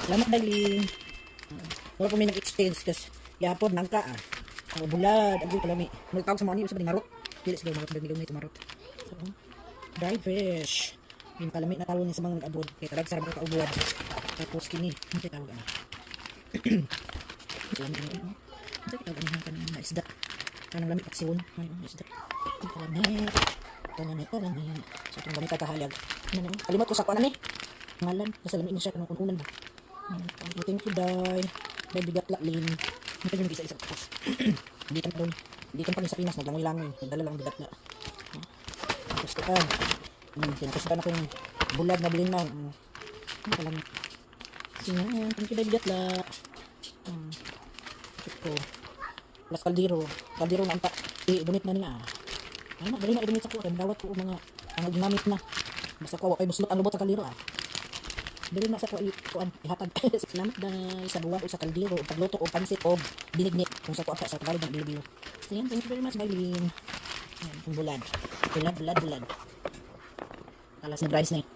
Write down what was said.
Salamat darling. Wala ko may nag-exchange kasi yapon nangka ah. Ang bulad, ang kalami. Nagtawag sa mga niyo sa marot. Dili siguro marot dagli may tumarot. So, dried fish. Yung kalami na tawag niya sa mga nag-abroad. Kaya talagang sarap ka ubod. Tapos kini, hindi tawag ano. Kalami ano. Hindi tawag ano kanang isda. Kanang lamig aksyon. Isda. Kalami. Kalami. So itong gamit kakahalag. Kalimot ko sa kuan ani. Ngalan, kasi lamig niya siya kanang kununan ba. Thank you, Day. Day, bigat laklin. Ito yung isa-isa tapos. Hindi kan pa doon. Hindi kan pa rin sa Pinas. Naglangoy-langoy. Nagdala lang bigat na. Tapos ito. Kinapasukan akong bulag na bilin na. Ano lang. Sinyan. Thank you, Day, bigat la. Ito. Plus kaldero. Kaldero na anta. I-donate na nila. Ano na, dali na i-donate sa ko. Dawat ko mga ang ginamit na. Basta ko, kay buslot ang lubot sa kaldero ah. Dili na sa ko ihatag salamat dahil sa buwan o sa kaldero o pagluto o pansit o binignit kung sa ko sa Tagalog ng bilo-bilo. So yan, thank you very much Darlene. Ayan, bulad. Bulad. Alas na rice na eh.